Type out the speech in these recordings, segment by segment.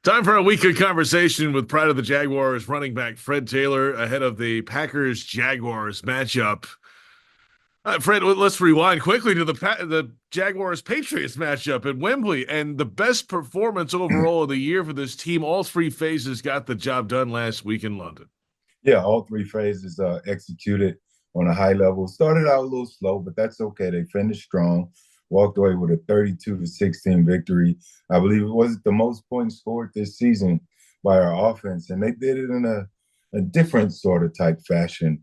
Time for a weekly conversation with Pride of the Jaguars running back Fred Taylor ahead of the Packers-Jaguars matchup. Fred, let's rewind quickly to the Jaguars-Patriots matchup at Wembley, and the best performance overall of the year for this team. All three phases got the job done last week in London. Yeah, all three phases executed on a high level. Started out a little slow, but that's okay. They finished strong, walked away with a 32-16 victory. I believe it was the most points scored this season by our offense, and they did it in a different sort of type fashion.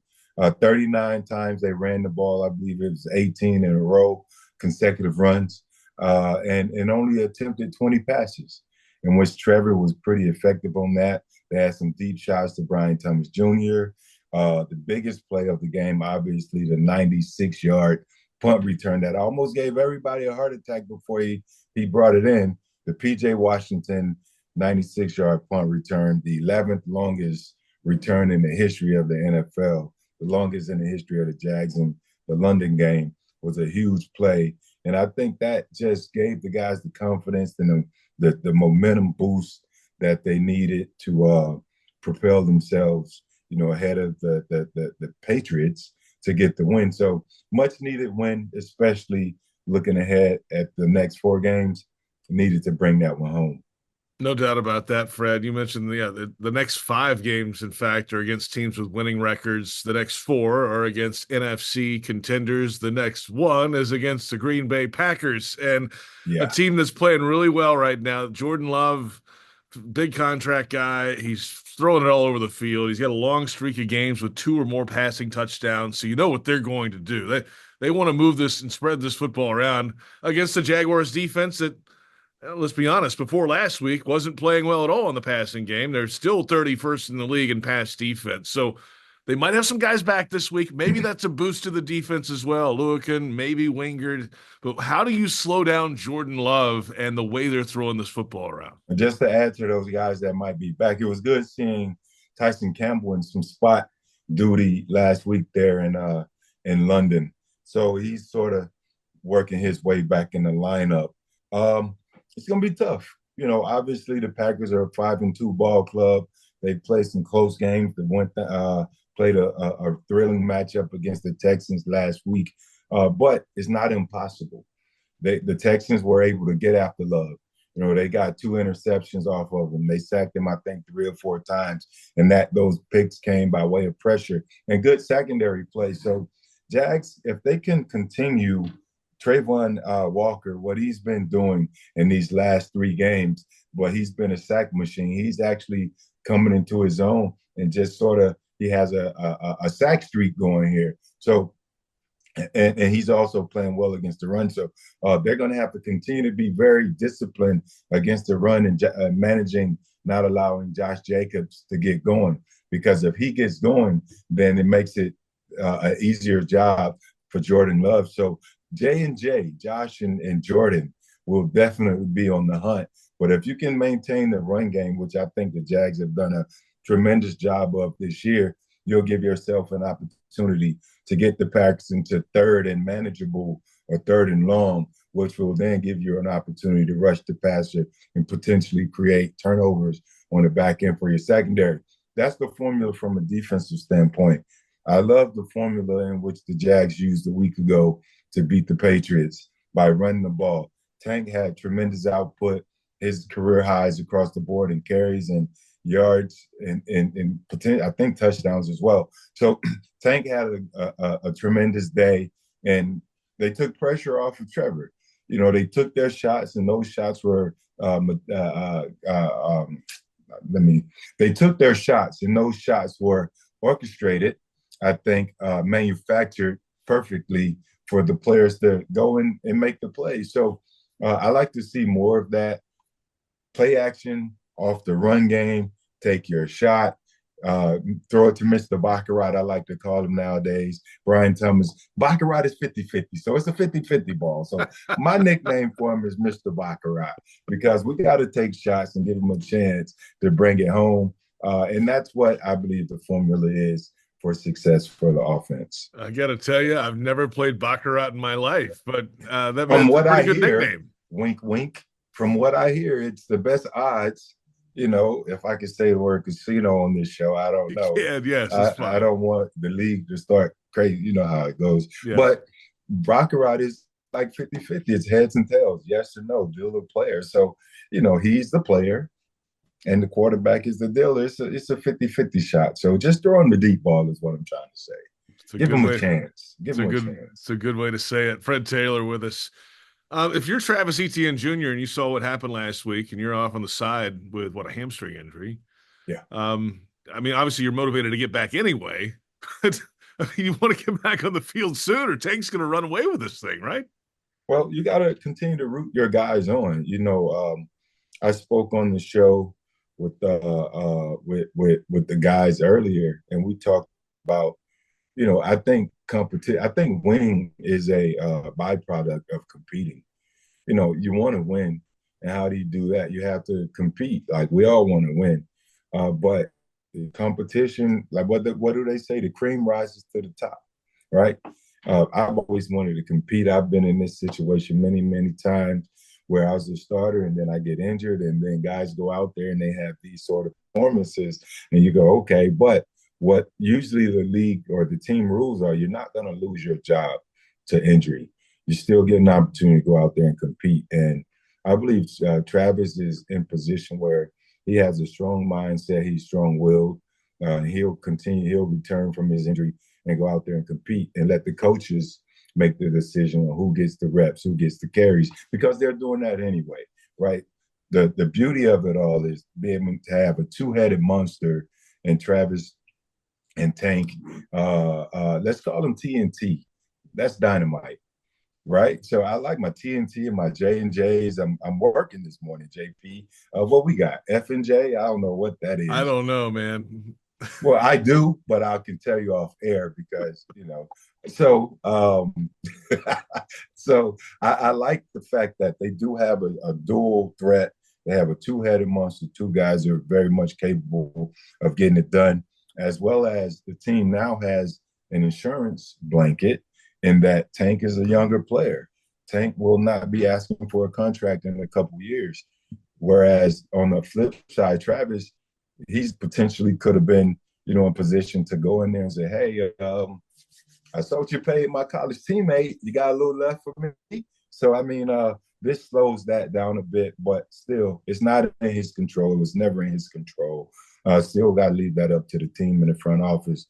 39 times they ran the ball. I believe it was 18 in a row, consecutive runs, and only attempted 20 passes, in which Trevor was pretty effective on that. They had some deep shots to Brian Thomas Jr. The biggest play of the game, obviously, the 96-yard punt return that almost gave everybody a heart attack before he brought it in. The P.J. Washington 96-yard punt return, the 11th longest return in the history of the NFL, the longest in the history of the Jags, and the London game was a huge play. And I think that just gave the guys the confidence and the momentum boost that they needed to propel themselves, ahead of the Patriots to get the win. So much needed win, especially looking ahead at the next four games. Needed to bring that one home. No doubt about that, Fred. You mentioned the next five games, in fact, are against teams with winning records. The next four are against NFC contenders. The next one is against the Green Bay Packers, and a Yeah. team that's playing really well right now. Jordan Love, big contract guy. He's throwing it all over the field. He's got a long streak of games with two or more passing touchdowns. So you know what they're going to do. They want to move this and spread this football around against the Jaguars defense that, let's be honest, before last week wasn't playing well at all in the passing game. They're still 31st in the league in pass defense. So they might have some guys back this week. Maybe that's a boost to the defense as well. Lewican, maybe Wingard. But how do you slow down Jordan Love and the way they're throwing this football around? Just to add to those guys that might be back, it was good seeing Tyson Campbell in some spot duty last week there in London. So he's sort of working his way back in the lineup. It's gonna be tough. Obviously the Packers are a 5-2 ball club. They played some close games. They played a thrilling matchup against the Texans last week, but it's not impossible. The Texans were able to get after Love. They got two interceptions off of him. They sacked him, I think, 3 or 4 times, and those picks came by way of pressure and good secondary play. So, Jags, if they can continue Trayvon Walker, what he's been doing in these last 3 games, but he's been a sack machine. He's actually coming into his own and just sort of he has a sack streak going here. So and he's also playing well against the run. So they're going to have to continue to be very disciplined against the run and managing, not allowing Josh Jacobs to get going. Because if he gets going, then it makes it an easier job for Jordan Love. So J&J, Josh and Jordan will definitely be on the hunt. But if you can maintain the run game, which I think the Jags have done a tremendous job of this year, you'll give yourself an opportunity to get the Packers into third and manageable or third and long, which will then give you an opportunity to rush the passer and potentially create turnovers on the back end for your secondary. That's the formula from a defensive standpoint. I love the formula in which the Jags used a week ago to beat the Patriots by running the ball. Tank had tremendous output, his career highs across the board in carries and yards and I think touchdowns as well. So Tank had a tremendous day, and they took pressure off of Trevor. They took their shots, and those shots were they took their shots, and those shots were orchestrated, I think, manufactured perfectly for the players to go in and make the play. So I like to see more of that play action off the run game, take your shot, throw it to Mr. Baccarat, I like to call him nowadays, Brian Thomas. Baccarat is 50-50, so it's a 50-50 ball. So my nickname for him is Mr. Baccarat because we got to take shots and give him a chance to bring it home. And that's what I believe the formula is for success for the offense. I got to tell you, I've never played Baccarat in my life, but From that's a what pretty I good hear, nickname. wink, wink, from what I hear, it's the best odds if I could say the word casino on this show, I don't You know. can, yes, it's I fine. don't want the league to start crazy. You know how it goes. Yeah. But Baccarat is like 50-50. It's heads and tails, yes or no, dealer player. So, he's the player and the quarterback is the dealer. It's a 50-50 shot. So just throw him the deep ball is what I'm trying to say. It's a Give good him a way. chance. Give It's a him a good chance. it's a good way to say it. Fred Taylor with us. If you're Travis Etienne Jr. and you saw what happened last week and you're off on the side with what, a hamstring injury, Yeah. um, I mean, obviously you're motivated to get back anyway. But I mean, you want to get back on the field soon, or Tank's going to run away with this thing, right? Well, you got to continue to root your guys on. I spoke on the show with the guys earlier, and we talked about I think competition. I think winning is a byproduct of competing. You want to win, and how do you do that? You have to compete. Like we all want to win, but the competition, like what do they say? The cream rises to the top, right? I've always wanted to compete. I've been in this situation many, many times where I was a starter and then I get injured, and then guys go out there and they have these sort of performances, and you go, okay, but what usually the league or the team rules are, you're not going to lose your job to injury. You still get an opportunity to go out there and compete. And I believe Travis is in position where he has a strong mindset. He's strong-willed. He'll return from his injury and go out there and compete and let the coaches make the decision on who gets the reps, who gets the carries, because they're doing that anyway, right? The beauty of it all is being able to have a two-headed monster and Travis and Tank. Let's call them TNT. That's dynamite, right? So I like my TNT and my J&Js. I'm working this morning, JP. What we got? F&J? I don't know what that I is. don't know, man. Well, I do, but I can tell you off air because So, so I like the fact that they do have a dual threat. They have a two-headed monster, two guys who are very much capable of getting it done, as well as the team now has an insurance blanket in that Tank is a younger player. Tank will not be asking for a contract in a couple of years. Whereas on the flip side, Travis, he's potentially could have been, in position to go in there and say, hey, I saw what you paid my college teammate. You got a little left for me. So, I mean, this slows that down a bit, but still, it's not in his control. It was never in his control. Still got to leave that up to the team in the front office.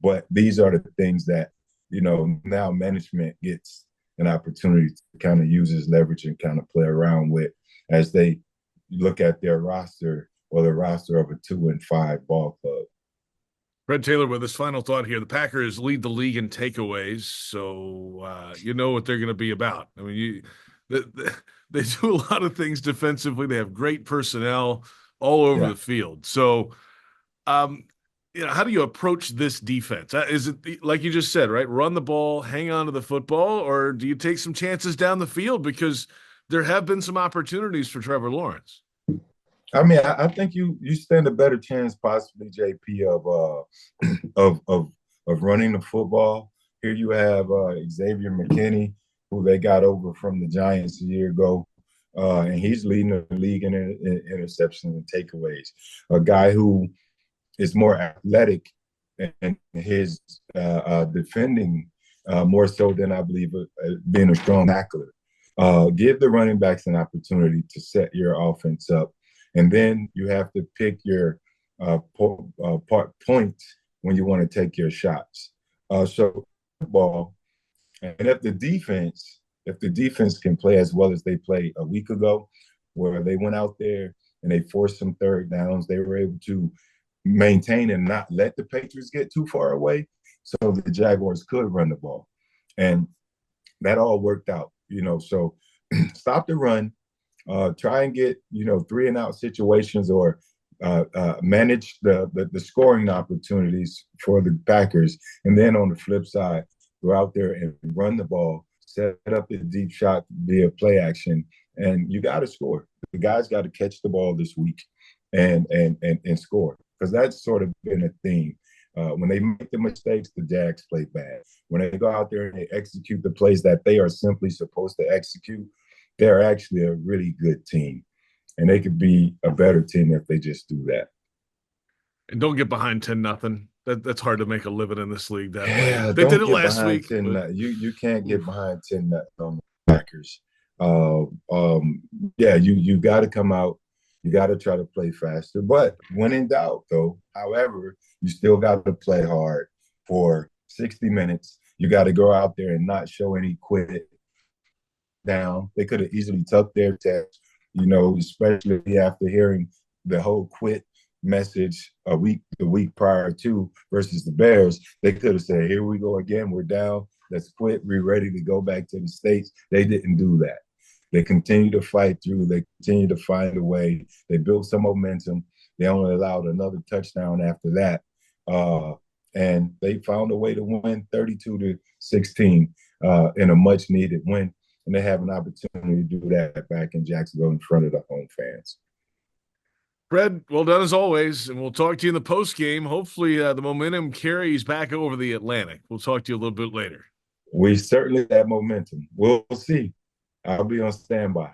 But these are the things that, now management gets an opportunity to kind of use his leverage and kind of play around with as they look at their roster or the roster of a 2-5 ball club. Fred Taylor with his final thought here. The Packers lead the league in takeaways, so you know what they're going to be about. I mean, they do a lot of things defensively. They have great personnel all over Yeah. the field. So, um, how do you approach this defense? Is it like you just said, right? Run the ball, hang on to the football, or do you take some chances down the field because there have been some opportunities for Trevor Lawrence? I mean, I think you stand a better chance, possibly, JP, of running the football. Here you have Xavier McKinney, who they got over from the Giants a year ago, and he's leading the league in interceptions and takeaways. A guy who is more athletic and his defending more so than I believe being a strong tackler. Give the running backs an opportunity to set your offense up, and then you have to pick your points when you want to take your shots. So football, and if the defense can play as well as they played a week ago, where they went out there and they forced some third downs, they were able to maintain and not let the Patriots get too far away, so the Jaguars could run the ball, and that all worked out. So stop the run, try and get 3-and-out situations or manage the scoring opportunities for the Packers, and then on the flip side, go out there and run the ball, set up the deep shot via play action, and you got to score. The guys got to catch the ball this week and score, because that's sort of been a theme. When they make the mistakes, the Jags play bad. When they go out there and they execute the plays that they are simply supposed to execute, they're actually a really good team. and they could be a better team if they just do that. And don't get behind 10-0. That's hard to make a living in this league that way. Yeah, They did don't it get last behind week, 10 but nothing. You can't get oof. behind 10 nothing on the Packers. Uh, yeah, you got to come out. You got to try to play faster. But when in doubt, though, however, you still got to play hard for 60 minutes. You got to go out there and not show any quit down. They could have easily tucked their text, especially after hearing the whole quit message the week prior to versus the Bears. They could have said, "Here we go again. We're down. Let's quit. We're ready to go back to the States." They didn't do that. They continue to fight through. They continue to find a way. They built some momentum. They only allowed another touchdown after that. And they found a way to win 32-16 in a much needed win. And they have an opportunity to do that back in Jacksonville in front of the home fans. Fred, well done as always, and we'll talk to you in the post game. Hopefully, the momentum carries back over the Atlantic. We'll talk to you a little bit later. We certainly have momentum. We'll see. I'll be on standby.